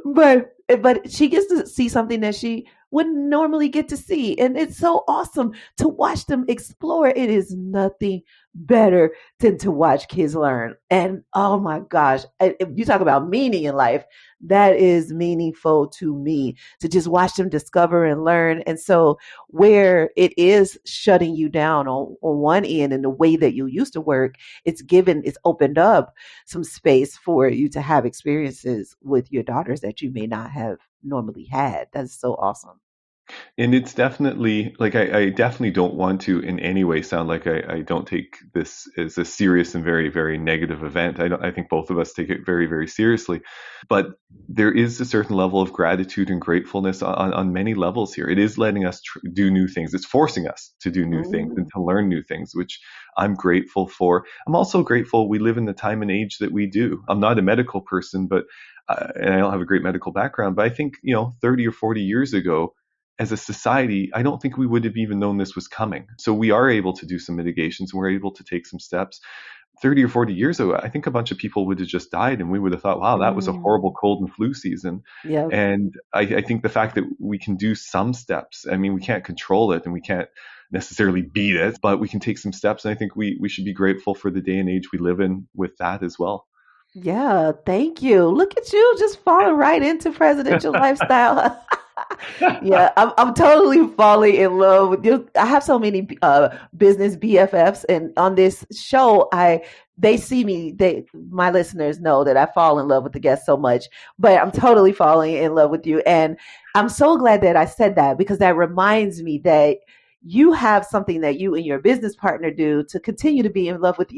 but she gets to see something that she wouldn't normally get to see, and it's so awesome to watch them explore. It is nothing better than to watch kids learn. And oh my gosh, if you talk about meaning in life, that is meaningful to me, to just watch them discover and learn. And so where it is shutting you down on one end in the way that you used to work, it's opened up some space for you to have experiences with your daughters that you may not have normally had. That's so awesome. And it's definitely like I definitely don't want to in any way sound like I don't take this as a serious and very, very negative event. I think both of us take it very, very seriously. But there is a certain level of gratitude and gratefulness on many levels here. It is letting us do new things. It's forcing us to do new things and Mm, to learn new things, which I'm grateful for. I'm also grateful we live in the time and age that we do. I'm not a medical person, but and I don't have a great medical background, but I think, 30 or 40 years ago, as a society, I don't think we would have even known this was coming. So we are able to do some mitigations and we're able to take some steps. 30 or 40 years ago, I think a bunch of people would have just died and we would have thought, wow, that was a horrible mm, cold and flu season. yep. And I think the fact that we can do some steps, I mean, we can't control it and we can't necessarily beat it, but we can take some steps. And I think we should be grateful for the day and age we live in with that as well. Yeah, thank you. Look at you just falling right into presidential lifestyle. Yeah, I'm totally falling in love with you. I have so many business BFFs, and on this show, I they see me. They my listeners know that I fall in love with the guests so much, but I'm totally falling in love with you, and I'm so glad that I said that because that reminds me that you have something that you and your business partner do to continue to be in love with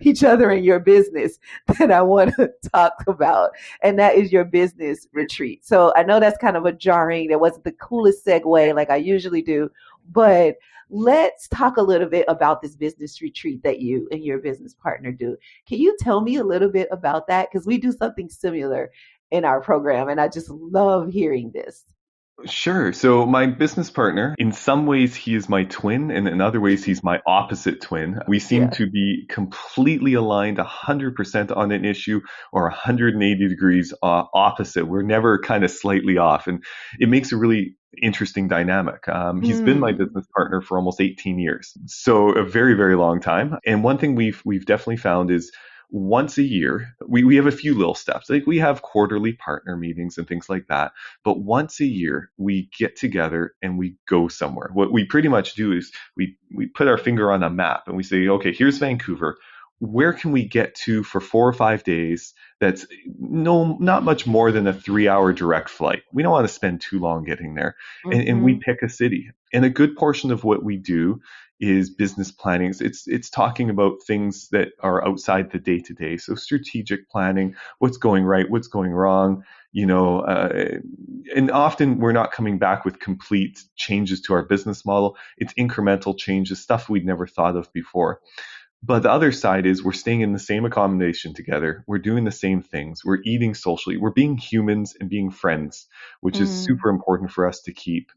each other in your business that I want to talk about, and that is your business retreat. So I know that's kind of a jarring, that wasn't the coolest segue like I usually do, but let's talk a little bit about this business retreat that you and your business partner do. Can you tell me a little bit about that? Because we do something similar in our program, and I just love hearing this. Sure. So my business partner, in some ways, he is my twin, and in other ways, he's my opposite twin. We seem Yeah. to be completely aligned 100% on an issue or 180 degrees opposite. We're never kind of slightly off, and it makes a really interesting dynamic. He's been my Mm. business partner for almost 18 years, so a very, very long time. And one thing we've definitely found is once a year, we have a few little steps. Like we have quarterly partner meetings and things like that. But once a year, we get together and we go somewhere. What we pretty much do is we put our finger on a map and we say, okay, here's Vancouver. Where can we get to for 4 or 5 days? That's not much more than a 3 hour direct flight. We don't want to spend too long getting there. And we Mm-hmm. pick a city. And a good portion of what we do is business planning. It's talking about things that are outside the day to day. So strategic planning, what's going right, what's going wrong, and often we're not coming back with complete changes to our business model. It's incremental changes, stuff we'd never thought of before. But the other side is we're staying in the same accommodation together. We're doing the same things. We're eating socially. We're being humans and being friends, which is Mm. super important for us to keep.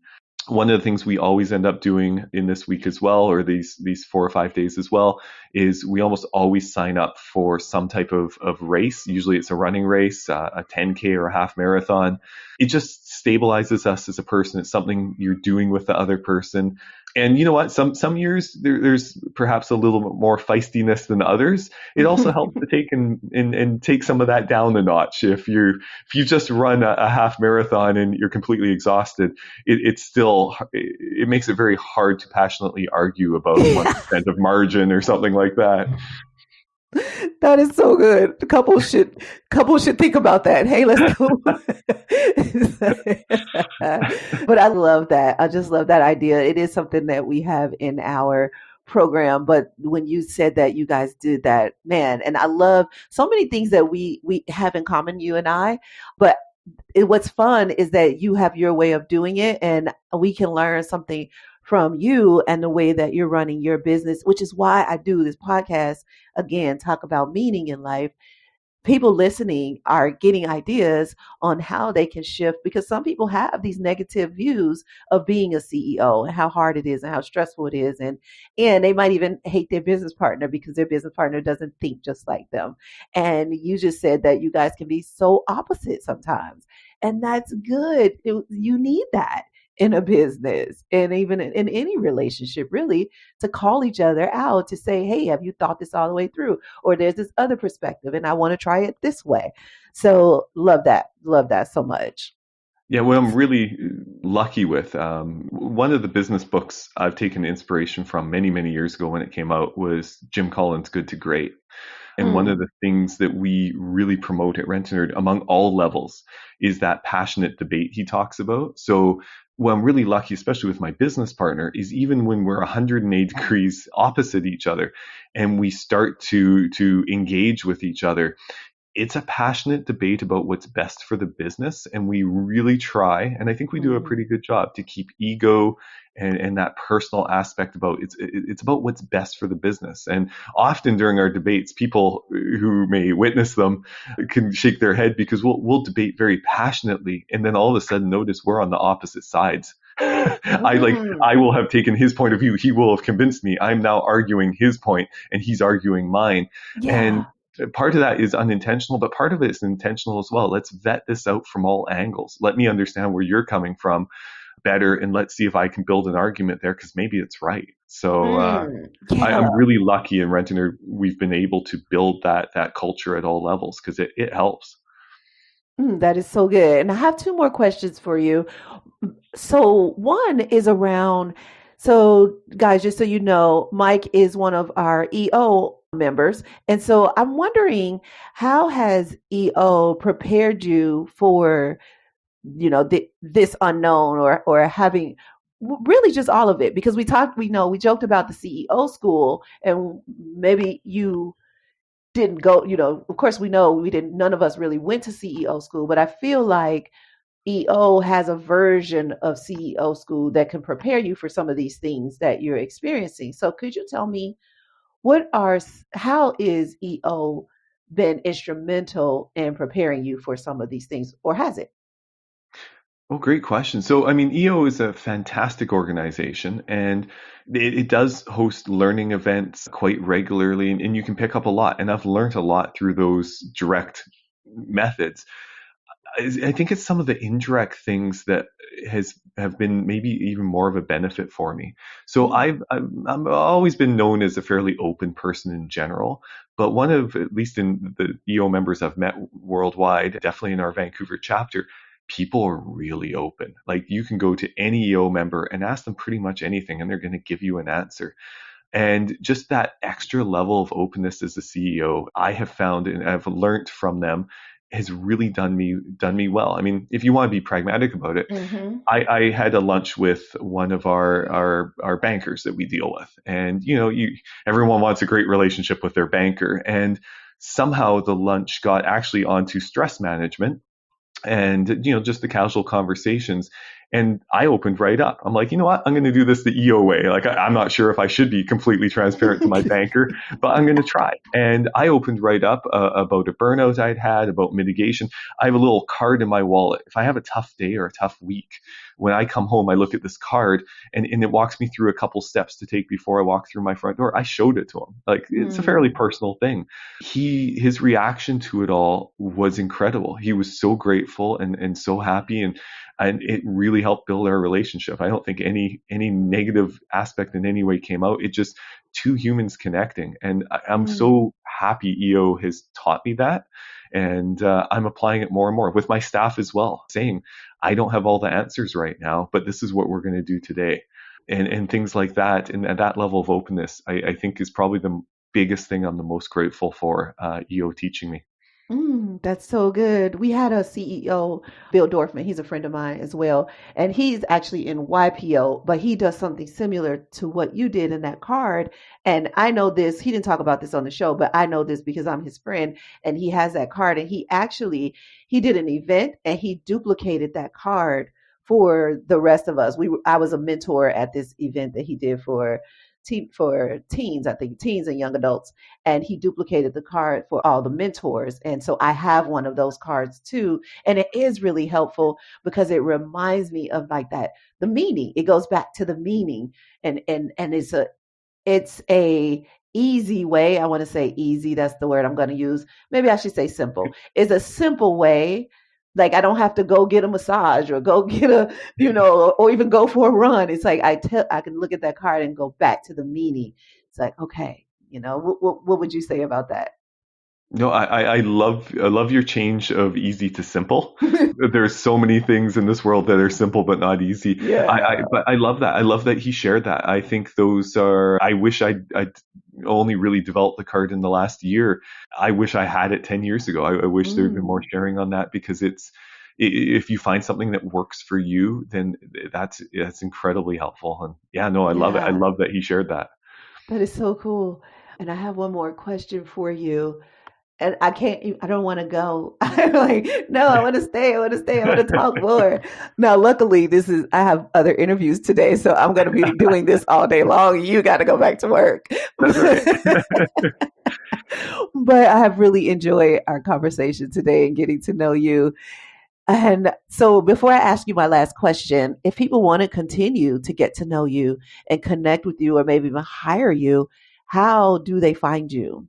one of the things we always end up doing in this week as well, or these 4 or 5 days as well, is we almost always sign up for some type of race. Usually it's a running race, a 10K or a half marathon. It just stabilizes us as a person. It's something you're doing with the other person. And you know what? Some years there's perhaps a little bit more feistiness than others. It also helps to and take some of that down a notch. If you just run a half marathon and you're completely exhausted, it makes it very hard to passionately argue about 1% of margin or something like that. That is so good. Couples should think about that. Hey, let's go. But I love that. I just love that idea. It is something that we have in our program. But when you said that you guys did that, man, and I love so many things that we have in common, you and I. But what's fun is that you have your way of doing it, and we can learn something from you and the way that you're running your business, which is why I do this podcast again, talk about meaning in life. People listening are getting ideas on how they can shift, because some people have these negative views of being a CEO and how hard it is and how stressful it is, and they might even hate their business partner because their business partner doesn't think just like them. And you just said that you guys can be so opposite sometimes, and that's good. You need that in a business and even in any relationship, really, to call each other out, to say, hey, have you thought this all the way through? Or there's this other perspective and I want to try it this way. So love that so much. Yeah, what I'm really lucky with, one of the business books I've taken inspiration from many, many years ago when it came out was Jim Collins' Good to Great. And one of Mm. the things that we really promote at Rent and Earn among all levels is that passionate debate he talks about. So what I'm really lucky, especially with my business partner, is even when we're 180 degrees opposite each other and we start to engage with each other, it's a passionate debate about what's best for the business. And we really try, and I think we do a Mm. pretty good job to keep ego and that personal aspect about it's about what's best for the business. And often during our debates, people who may witness them can shake their head because we'll debate very passionately and then all of a sudden notice we're on the opposite sides. I Mm. will have taken his point of view. He will have convinced me. I'm now arguing his point and he's arguing mine. And Yeah. part of that is unintentional, but part of it is intentional as well. Let's vet this out from all angles. Let me understand where you're coming from better, and let's see if I can build an argument there because maybe it's right. So Yeah. I'm really lucky in Rent-A-Nerd. We've been able to build that culture at all levels because it helps. That is so good. And I have two more questions for you. So one is around, so guys, just so you know, Mike is one of our EO members. And so I'm wondering, how has EO prepared you for, this unknown, or having really just all of it? Because we joked about the CEO school, and maybe you didn't go, of course we know we didn't, none of us really went to CEO school, but I feel like EO has a version of CEO school that can prepare you for some of these things that you're experiencing. So could you tell me how is EO been instrumental in preparing you for some of these things, or has it? Oh, great question. So, I mean, EO is a fantastic organization and it does host learning events quite regularly, and you can pick up a lot. And I've learned a lot through those direct methods. I think it's some of the indirect things that have been maybe even more of a benefit for me. So Mm. I've always been known as a fairly open person in general, but one of, at least in the EO members I've met worldwide, definitely in our Vancouver chapter, people are really open. Like you can go to any EO member and ask them pretty much anything, and they're going to give you an answer. And just that extra level of openness as a CEO, I have found and I've learned from them has really done me well. I mean, if you want to be pragmatic about it, Mm-hmm. I had a lunch with one of our bankers that we deal with, and everyone wants a great relationship with their banker, and somehow the lunch got actually onto stress management and just the casual conversations, and I opened right up. I'm like, you know what, I'm going to do this the EO way. Like I'm not sure if I should be completely transparent to my banker, but I'm going to try. And I opened right up about a burnout I'd had, about mitigation. I have a little card in my wallet. If I have a tough day or a tough week, when I come home, I look at this card and it walks me through a couple steps to take before I walk through my front door. I showed it to him. Like, it's a fairly Mm. personal thing. His reaction to it all was incredible. He was so grateful and so happy, and it really helped build our relationship. I don't think any negative aspect in any way came out. It just two humans connecting, and I'm Mm. so happy EO has taught me that, and I'm applying it more and more with my staff as well, saying I don't have all the answers right now, but this is what we're going to do today, and things like that. And at that level of openness, I think is probably the biggest thing I'm the most grateful for EO teaching me. That's so good. We had a CEO, Bill Dorfman. He's a friend of mine as well. And he's actually in YPO, but he does something similar to what you did in that card. And I know this, he didn't talk about this on the show, but I know this because I'm his friend and he has that card. And he did an event and he duplicated that card for the rest of us. I was a mentor at this event that he did for teens, I think teens and young adults, and he duplicated the card for all the mentors. And so I have one of those cards too. And it is really helpful because it reminds me of like that, the meaning. It goes back to the meaning. And it's a easy way. I want to say easy. That's the word I'm going to use. Maybe I should say simple. It's a simple way. Like I don't have to go get a massage or go get or even go for a run. It's like I can look at that card and go back to the meaning. It's like, okay, what would you say about that? No, I love your change of easy to simple. There's so many things in this world that are simple but not easy. Yeah. But I love that. I love that he shared that. I think those are. I wish I'd only really developed the card in the last year. I wish I had it 10 years ago. I wish there'd been more Mm, sharing on that, because if you find something that works for you, then that's incredibly helpful. And yeah, no, I love it. I yeah, love that he shared that. that is so cool. And I have one more question for you. And I don't want to go. I'm like, no, I want to stay. I want to stay. I want to talk more. Now, luckily, I have other interviews today, so I'm going to be doing this all day long. You got to go back to work. That's okay. But I have really enjoyed our conversation today and getting to know you. And so, before I ask you my last question, if people want to continue to get to know you and connect with you or maybe even hire you, how do they find you?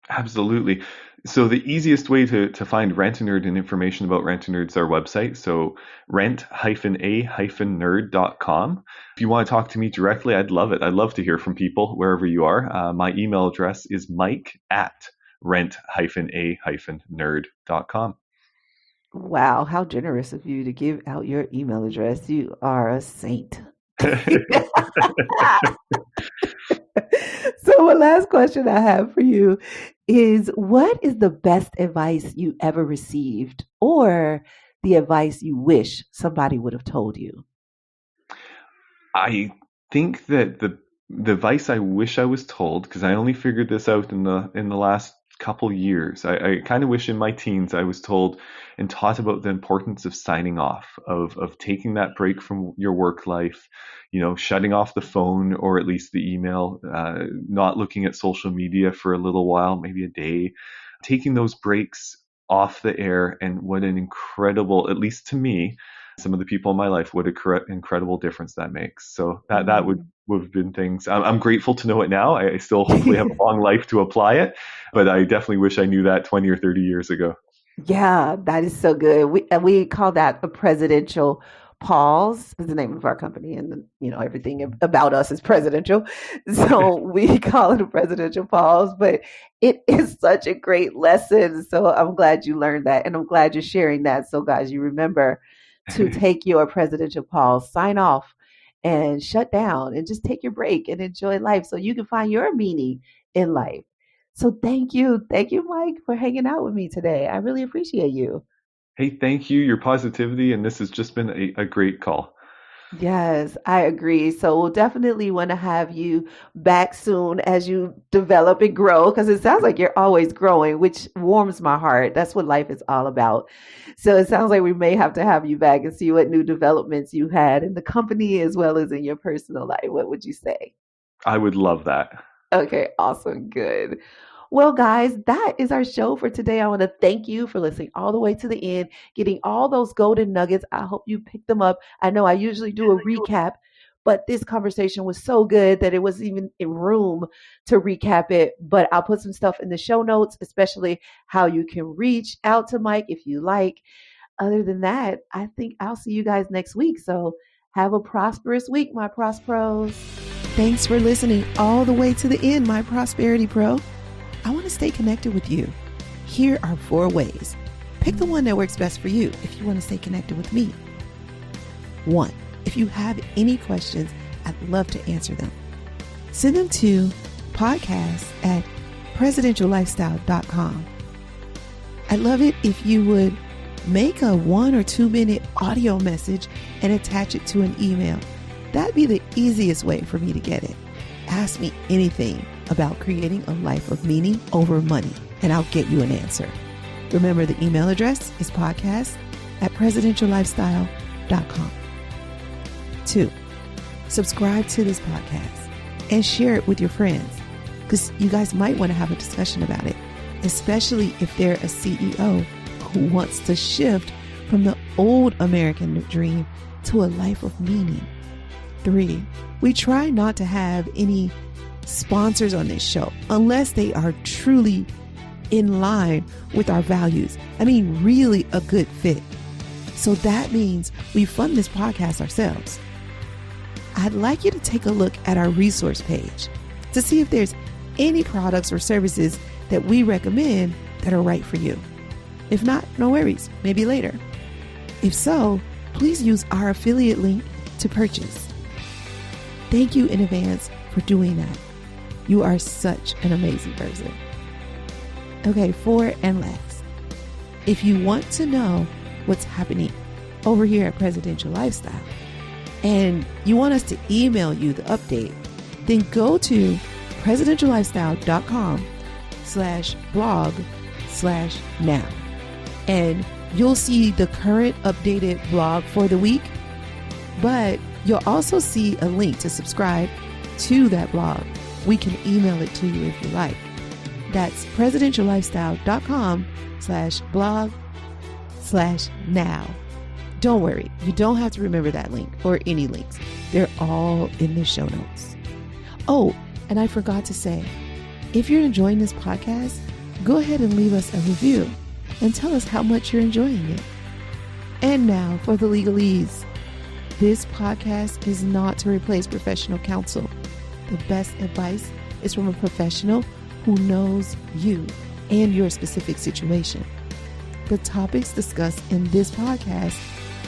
Absolutely. So the easiest way to find Rent a Nerd and information about Rent a Nerd is our website. So rent-a-nerd.com. If you want to talk to me directly, I'd love it. I'd love to hear from people wherever you are. My email address is mike@rent-a-nerd.com. Wow, how generous of you to give out your email address. You are a saint. So, my last question I have for you is what is the best advice you ever received or the advice you wish somebody would have told you? I think that the advice I wish I was told, because I only figured this out in the last couple years. I kind of wish in my teens I was told and taught about the importance of signing off, of taking that break from your work life, shutting off the phone or at least the email, not looking at social media for a little while, maybe a day, taking those breaks off the air, and what an incredible, at least to me, some of the people in my life, what a incredible difference that makes. So that would Mm. have been things. I'm grateful to know it now. I still hopefully have a long life to apply it, but I definitely wish I knew that 20 or 30 years ago. Yeah, that is so good. We call that a presidential pause. Is the name of our company, and everything about us is presidential. So we call it a presidential pause. But it is such a great lesson. So I'm glad you learned that, and I'm glad you're sharing that. So guys, you remember to take your presidential pause, sign off, and shut down, and just take your break and enjoy life, so you can find your meaning in life. So thank you, Mike, for hanging out with me today. I really appreciate you. Hey, thank you, your positivity, and this has just been a great call. Yes, I agree. So we'll definitely want to have you back soon as you develop and grow, because it sounds like you're always growing, which warms my heart. That's what life is all about. So it sounds like we may have to have you back and see what new developments you had in the company as well as in your personal life. What would you say? I would love that. Okay, awesome. Good. Well, guys, that is our show for today. I want to thank you for listening all the way to the end, getting all those golden nuggets. I hope you picked them up. I know I usually do a recap, but this conversation was so good that it wasn't even in room to recap it. But I'll put some stuff in the show notes, especially how you can reach out to Mike if you like. Other than that, I think I'll see you guys next week. So have a prosperous week, my Prospros. Thanks for listening all the way to the end, my Prosperity Pro. I want to stay connected with you. Here are 4 ways. Pick the one that works best for you if you want to stay connected with me. 1. If you have any questions, I'd love to answer them. Send them to podcast@presidentiallifestyle.com. I'd love it if you would make a 1 or 2 minute audio message and attach it to an email. That'd be the easiest way for me to get it. Ask me anything about creating a life of meaning over money, and I'll get you an answer. Remember, the email address is podcast@presidentiallifestyle.com. 2, subscribe to this podcast and share it with your friends, because you guys might want to have a discussion about it, especially if they're a CEO who wants to shift from the old American dream to a life of meaning. 3, we try not to have any sponsors on this show unless they are truly in line with our values. I mean, really a good fit. So that means we fund this podcast ourselves. I'd like you to take a look at our resource page to see if there's any products or services that we recommend that are right for you. If not, no worries, maybe later. If so, please use our affiliate link to purchase. Thank you in advance for doing that. You are such an amazing person. Okay, 4 and last. If you want to know what's happening over here at Presidential Lifestyle and you want us to email you the update, then go to presidentiallifestyle.com/blog/now. And you'll see the current updated blog for the week, but you'll also see a link to subscribe to that blog. We can email it to you if you like. That's presidentiallifestyle.com/blog/now. Don't worry, you don't have to remember that link or any links. They're all in the show notes. Oh, and I forgot to say, if you're enjoying this podcast, go ahead and leave us a review and tell us how much you're enjoying it. And now for the legalese. This podcast is not to replace professional counsel. The best advice is from a professional who knows you and your specific situation. The topics discussed in this podcast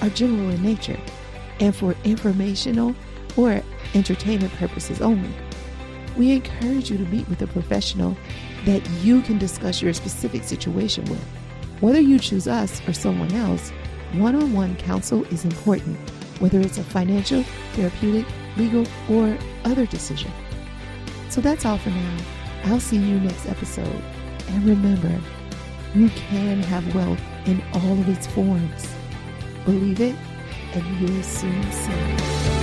are general in nature and for informational or entertainment purposes only. We encourage you to meet with a professional that you can discuss your specific situation with. Whether you choose us or someone else, one-on-one counsel is important, whether it's a financial, therapeutic, legal, or other decision. So that's all for now. I'll see you next episode. And remember, you can have wealth in all of its forms. Believe it, and you'll soon see it.